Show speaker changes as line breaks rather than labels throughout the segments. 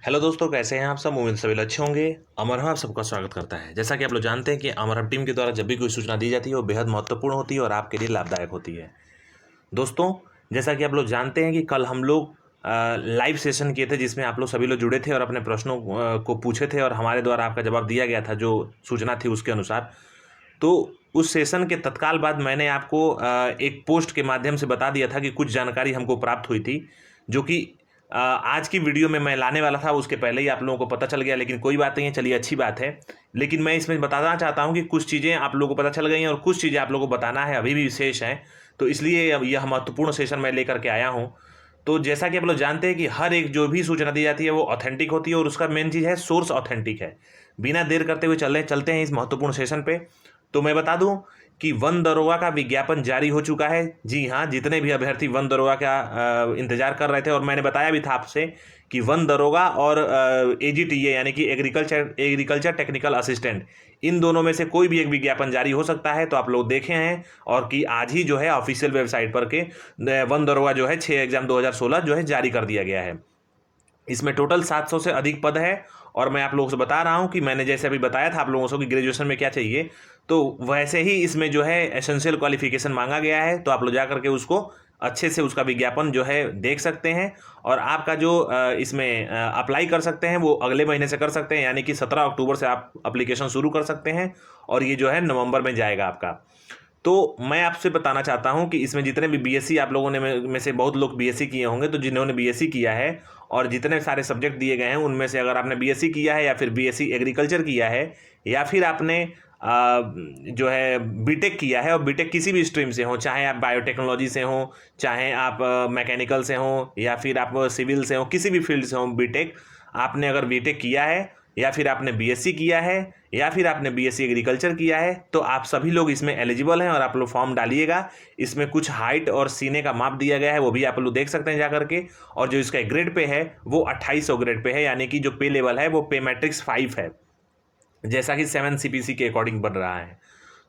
Hello दोस्तों, कैसे हैं आप सब। उम्मीद सभी अच्छे होंगे। अमर हम आप सबका स्वागत करता है। जैसा कि आप लोग जानते हैं कि अमर हम टीम के द्वारा जब भी कोई सूचना दी जाती है वो बेहद महत्वपूर्ण होती है और आपके लिए लाभदायक होती है। दोस्तों, जैसा कि आप लोग जानते हैं कि कल हम लोग लाइव सेशन किए थे जिसमें आप लोग सभी लोग जुड़े थे और अपने प्रश्नों को पूछे थे और हमारे द्वारा आपका जवाब दिया गया था जो सूचना थी उसके अनुसार। तो उस सेशन के तत्काल बाद मैंने आपको एक पोस्ट के माध्यम से बता दिया था कि कुछ जानकारी हमको प्राप्त हुई थी जो कि आज की वीडियो में मैं लाने वाला था। उसके पहले ही आप लोगों को पता चल गया, लेकिन कोई बात नहीं है, चलिए अच्छी बात है। लेकिन मैं इसमें बताना चाहता हूं कि कुछ चीज़ें आप लोगों को पता चल गई हैं और कुछ चीज़ें आप लोगों को बताना है, अभी भी विशेष हैं। तो इसलिए अब यह महत्वपूर्ण सेशन मैं लेकर के आया हूं। तो जैसा कि आप लोग जानते हैं कि हर एक जो भी सूचना दी जाती है वो ऑथेंटिक होती है और उसका मेन चीज़ है सोर्स ऑथेंटिक है। बिना देर करते हुए चलते हैं इस महत्वपूर्ण सेशन पे। तो मैं बता दूं कि वन दरोगा का विज्ञापन जारी हो चुका है। जी हाँ, जितने भी अभ्यर्थी वन दरोगा का इंतजार कर रहे थे, और मैंने बताया भी था आपसे कि वन दरोगा और एजीटीए यानी कि एग्रीकल्चर टेक्निकल असिस्टेंट, इन दोनों में से कोई भी एक विज्ञापन जारी हो सकता है। तो आप लोग देखे हैं और कि आज ही जो है ऑफिशियल वेबसाइट पर के वन दरोगा जो है 6 एग्जाम 2016 जो है जारी कर दिया गया है। इसमें टोटल 700 से अधिक पद है। और मैं आप लोगों से बता रहा हूं कि मैंने जैसे अभी बताया था आप लोगों को कि ग्रेजुएशन में क्या चाहिए, तो वैसे ही इसमें जो है एसेंशियल क्वालिफिकेशन मांगा गया है। तो आप लोग जा करके उसको अच्छे से उसका विज्ञापन जो है देख सकते हैं। और आपका जो इसमें अप्लाई कर सकते हैं वो अगले महीने से कर सकते हैं, यानी कि 17 अक्टूबर से आप अप्लीकेशन शुरू कर सकते हैं और ये जो है नवंबर में जाएगा आपका। तो मैं आपसे बताना चाहता हूं कि इसमें जितने भी बीएससी आप लोगों ने में से बहुत लोग बीएससी किए होंगे, तो जिन्होंने बीएससी किया है और जितने सारे सब्जेक्ट दिए गए हैं उनमें से अगर आपने बीएससी किया है या फिर बीएससी एग्रीकल्चर किया है या फिर आपने जो है बीटेक किया है, और बीटेक किसी भी स्ट्रीम से हो, चाहे आप बायोटेक्नोलॉजी से हो, चाहे आप मैकेनिकल से हो या फिर आप सिविल से हो, किसी भी फील्ड से हो बीटेक, आपने अगर बीटेक किया है या फिर आपने बीएससी किया है या फिर आपने बीएससी एग्रीकल्चर किया है, तो आप सभी लोग इसमें एलिजिबल हैं और आप लोग फॉर्म डालिएगा। इसमें कुछ हाइट और सीने का माप दिया गया है, वो भी आप लोग देख सकते हैं जा करके। और जो इसका ग्रेड पे है वो 2800 ग्रेड पे है, यानी कि जो पे लेवल है वो पे मैट्रिक्स 5 है, जैसा कि 7 सीपीसी के अकॉर्डिंग बन रहा है।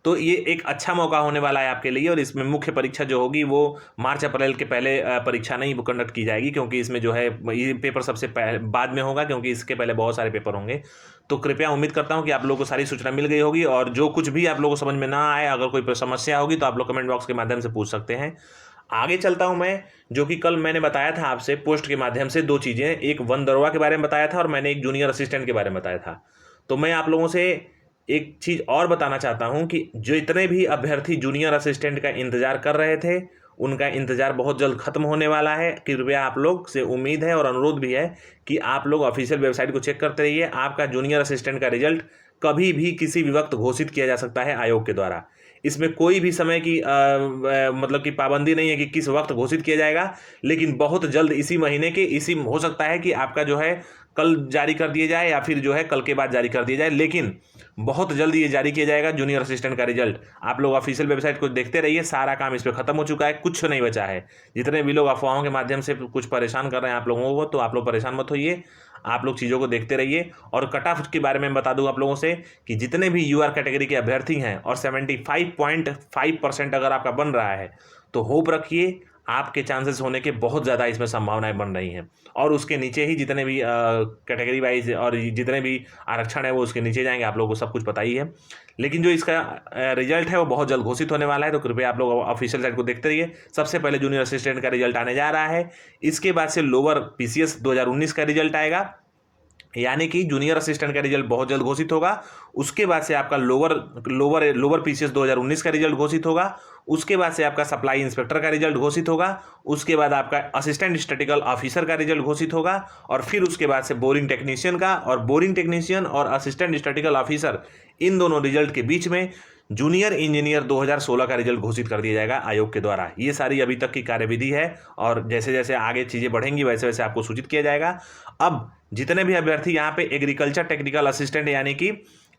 तो ये एक अच्छा मौका होने वाला है आपके लिए। और इसमें मुख्य परीक्षा जो होगी वो मार्च अप्रैल के पहले परीक्षा नहीं कंडक्ट की जाएगी, क्योंकि इसमें जो है ये पेपर सबसे बाद में होगा, क्योंकि इसके पहले बहुत सारे पेपर होंगे। तो कृपया उम्मीद करता हूँ कि आप लोगों को सारी सूचना मिल गई होगी, और जो कुछ भी आप लोगों को समझ में ना आए, अगर कोई समस्या होगी तो आप लोग कमेंट बॉक्स के माध्यम से पूछ सकते हैं। आगे चलता हूं मैं, जो कि कल मैंने बताया था आपसे पोस्ट के माध्यम से दो चीज़ें, एक वन दरोगा के बारे में बताया था और मैंने एक जूनियर असिस्टेंट के बारे में बताया था। तो मैं आप लोगों से एक चीज़ और बताना चाहता हूं कि जो इतने भी अभ्यर्थी जूनियर असिस्टेंट का इंतजार कर रहे थे, उनका इंतजार बहुत जल्द खत्म होने वाला है। कृपया आप लोग से उम्मीद है और अनुरोध भी है कि आप लोग ऑफिशियल वेबसाइट को चेक करते रहिए। आपका जूनियर असिस्टेंट का रिजल्ट कभी भी किसी भी वक्त घोषित किया जा सकता है आयोग के द्वारा। इसमें कोई भी समय की मतलब कि पाबंदी नहीं है कि किस वक्त घोषित किया जाएगा, लेकिन बहुत जल्द इसी महीने के हो सकता है कि आपका जो है कल जारी कर दिया जाए या फिर जो है कल के बाद जारी कर दिया जाए, लेकिन बहुत जल्द ये जारी किया जाएगा जूनियर असिस्टेंट का रिजल्ट। आप लोग ऑफिशियल वेबसाइट को देखते रहिए, सारा काम इस पर खत्म हो चुका है, कुछ नहीं बचा है। जितने भी लोग अफवाहों के माध्यम से कुछ परेशान कर रहे हैं आप लोगों को, तो आप लोग परेशान मत होइए, आप लोग चीज़ों को देखते रहिए। और कट ऑफ के बारे में बता दूं आप लोगों से कि जितने भी यूआर कैटेगरी के अभ्यर्थी हैं और 75.5% अगर आपका बन रहा है, तो होप रखिए आपके चांसेस होने के बहुत ज़्यादा इसमें संभावनाएं बन रही हैं। और उसके नीचे ही जितने भी कैटेगरी वाइज और जितने भी आरक्षण है वो उसके नीचे जाएंगे, आप लोगों को सब कुछ पता ही है। लेकिन जो इसका रिजल्ट है वो बहुत जल्द घोषित होने वाला है, तो कृपया आप लोग ऑफिशियल साइट को देखते रहिए। सबसे पहले जूनियर असिस्टेंट का रिजल्ट आने जा रहा है, इसके बाद से लोअर पीसीएस 2019 का रिजल्ट आएगा, यानी कि जूनियर असिस्टेंट का रिजल्ट बहुत जल्द घोषित होगा। उसके बाद से आपका लोअर पीसीएस 2019 का रिजल्ट घोषित होगा। उसके बाद से आपका सप्लाई इंस्पेक्टर का रिजल्ट घोषित होगा। उसके बाद आपका असिस्टेंट स्टैटिकल ऑफिसर का रिजल्ट घोषित होगा। और फिर उसके बाद से बोरिंग टेक्नीशियन का, और बोरिंग टेक्नीशियन और असिस्टेंट स्टैटिकल ऑफिसर, इन दोनों रिजल्ट के बीच में जूनियर इंजीनियर 2016 का रिजल्ट घोषित कर दिया जाएगा आयोग के द्वारा। ये सारी अभी तक की कार्यविधि है, और जैसे जैसे आगे चीज़ें बढ़ेंगी वैसे वैसे आपको सूचित किया जाएगा। अब जितने भी अभ्यर्थी यहाँ पे एग्रीकल्चर टेक्निकल असिस्टेंट यानी कि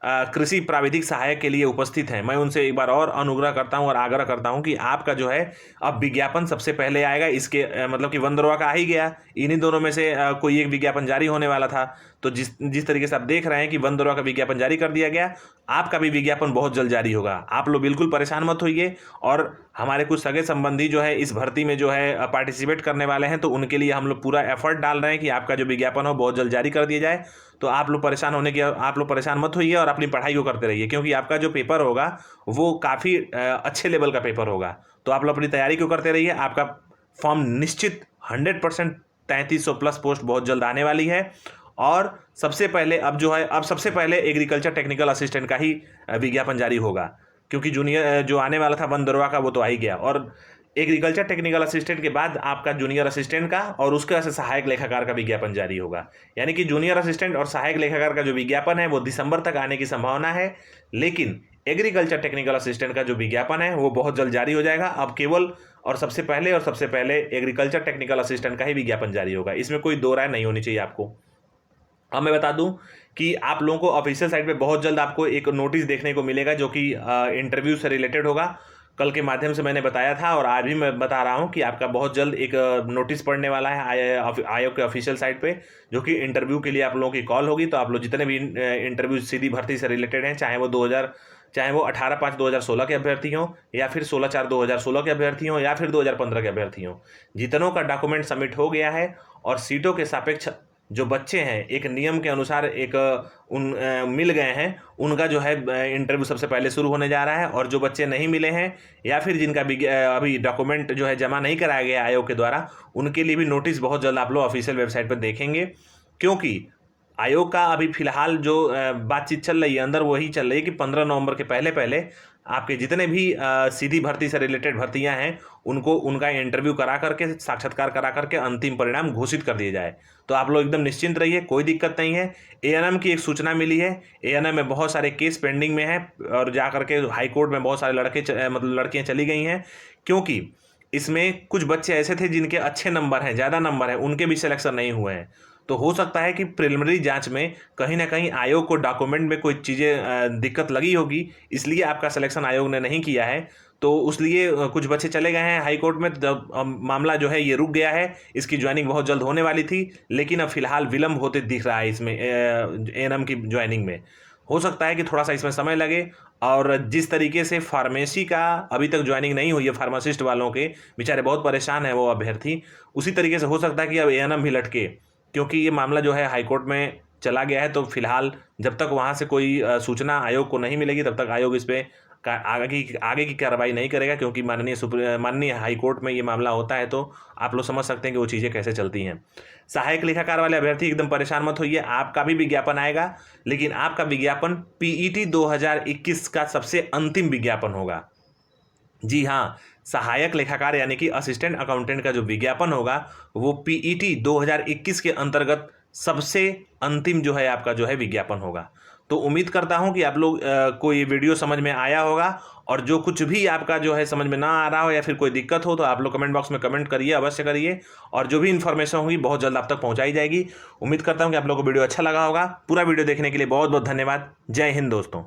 कृषि प्राविधिक सहायक के लिए उपस्थित हैं, मैं उनसे एक बार और अनुग्रह करता हूं और आग्रह करता हूं कि आपका जो है अब विज्ञापन सबसे पहले आएगा। इसके मतलब कि वन दरोगा का आ ही गया, इन्हीं दोनों में से कोई एक विज्ञापन जारी होने वाला था। तो जिस तरीके से आप देख रहे हैं कि वन दरोगा का विज्ञापन जारी कर दिया गया, आपका भी विज्ञापन बहुत जल्द जारी होगा। आप लोग बिल्कुल परेशान मत होइए, और हमारे कुछ सगे संबंधी जो है इस भर्ती में जो है पार्टिसिपेट करने वाले हैं, तो उनके लिए हम लोग पूरा एफर्ट डाल रहे हैं कि आपका जो विज्ञापन हो बहुत जल्द जारी कर दिया जाए। तो आप लोग परेशान मत होइए और अपनी पढ़ाई को करते रहिए, क्योंकि आपका जो पेपर होगा वो काफ़ी अच्छे लेवल का पेपर होगा। तो आप लोग अपनी तैयारी को करते रहिए। आपका फॉर्म निश्चित 100% 3300 प्लस पोस्ट बहुत जल्द आने वाली है। और सबसे पहले एग्रीकल्चर टेक्निकल असिस्टेंट का ही विज्ञापन जारी होगा, क्योंकि जूनियर जो आने वाला था वन दरोगा का वो तो आ ही गया। और एग्रीकल्चर टेक्निकल असिस्टेंट के बाद आपका जूनियर असिस्टेंट का और उसके बाद से सहायक लेखाकार का विज्ञापन जारी होगा। यानी कि जूनियर असिस्टेंट और सहायक लेखाकार का जो विज्ञापन है वो दिसंबर तक आने की संभावना है, लेकिन एग्रीकल्चर टेक्निकल असिस्टेंट का जो विज्ञापन है वो बहुत जल्द जारी हो जाएगा। अब केवल और सबसे पहले एग्रीकल्चर टेक्निकल असिस्टेंट का ही विज्ञापन जारी होगा, इसमें कोई दो राय नहीं होनी चाहिए आपको। अब मैं बता दूं कि आप लोगों को ऑफिशियल साइट पे बहुत जल्द आपको एक नोटिस देखने को मिलेगा जो कि इंटरव्यू से रिलेटेड होगा। कल के माध्यम से मैंने बताया था और आज भी मैं बता रहा हूं कि आपका बहुत जल्द एक नोटिस पड़ने वाला है आयोग के ऑफिशियल साइट पे, जो कि इंटरव्यू के लिए आप लोगों की कॉल होगी। तो आप लोग जितने भी इंटरव्यू सीधी भर्ती से रिलेटेड हैं, चाहे वो 18/5/2016 के अभ्यर्थी हों या फिर 16/4/2016 के अभ्यर्थी हों या फिर 2015 के अभ्यर्थी हों, जितनों का डॉक्यूमेंट सबमिट हो गया है और सीटों के सापेक्ष जो बच्चे हैं एक नियम के अनुसार मिल गए हैं, उनका जो है इंटरव्यू सबसे पहले शुरू होने जा रहा है। और जो बच्चे नहीं मिले हैं या फिर जिनका अभी डॉक्यूमेंट जो है जमा नहीं कराया गया आयोग के द्वारा, उनके लिए भी नोटिस बहुत जल्द आप लोग ऑफिशियल वेबसाइट पर देखेंगे। क्योंकि आयोग का अभी फिलहाल जो बातचीत चल रही है अंदर, वही चल रही है कि 15 नवंबर के पहले आपके जितने भी सीधी भर्ती से रिलेटेड भर्तियां हैं उनका इंटरव्यू करा करके, साक्षात्कार करा करके अंतिम परिणाम घोषित कर दिए जाए। तो आप लोग एकदम निश्चिंत रहिए, कोई दिक्कत नहीं है। एएनएम की एक सूचना मिली है, एएनएम में बहुत सारे केस पेंडिंग में है और जा करके हाई कोर्ट में बहुत सारे लड़कियां चली गई हैं, क्योंकि इसमें कुछ बच्चे ऐसे थे जिनके अच्छे नंबर हैं, ज़्यादा नंबर हैं, उनके भी सिलेक्शन नहीं हुए हैं। तो हो सकता है कि प्रिलिमिनरी जांच में कहीं ना कहीं आयोग को डॉक्यूमेंट में कोई चीज़ें दिक्कत लगी होगी, इसलिए आपका सिलेक्शन आयोग ने नहीं किया है। तो उसलिए कुछ बच्चे चले गए हैं हाई कोर्ट में। जब मामला जो है ये रुक गया है, इसकी ज्वाइनिंग बहुत जल्द होने वाली थी, लेकिन अब फिलहाल विलम्ब होते दिख रहा है इसमें एएनएम की ज्वाइनिंग में। हो सकता है कि थोड़ा सा इसमें समय लगे। और जिस तरीके से फार्मेसी का अभी तक ज्वाइनिंग नहीं हुई है, फार्मासिस्ट वालों के बेचारे बहुत परेशान है वो अभ्यर्थी, उसी तरीके से हो सकता है कि अब एएनएम भी लटके, क्योंकि ये मामला जो है हाईकोर्ट में चला गया है। तो फिलहाल जब तक वहाँ से कोई सूचना आयोग को नहीं मिलेगी तब तक आयोग इस पर आगे की कार्रवाई नहीं करेगा, क्योंकि माननीय हाईकोर्ट में ये मामला होता है। तो आप लोग समझ सकते हैं कि वो चीज़ें कैसे चलती हैं। सहायक लेखाकार वाले अभ्यर्थी एकदम परेशान मत होइए, आपका भी विज्ञापन आएगा, लेकिन आपका विज्ञापन पीईटी 2021 का सबसे अंतिम विज्ञापन होगा। जी हाँ, सहायक लेखाकार यानी कि असिस्टेंट अकाउंटेंट का जो विज्ञापन होगा वो पीईटी 2021 के अंतर्गत सबसे अंतिम जो है आपका जो है विज्ञापन होगा। तो उम्मीद करता हूं कि आप लोग को ये वीडियो समझ में आया होगा, और जो कुछ भी आपका जो है समझ में ना आ रहा हो या फिर कोई दिक्कत हो तो आप लोग कमेंट बॉक्स में कमेंट करिए, अवश्य करिए। और जो भी इन्फॉर्मेशन होगी बहुत जल्द आप तक पहुंचाई जाएगी। उम्मीद करता हूं कि आप लोगों को वीडियो अच्छा लगा होगा। पूरा वीडियो देखने के लिए बहुत बहुत धन्यवाद। जय हिंद दोस्तों।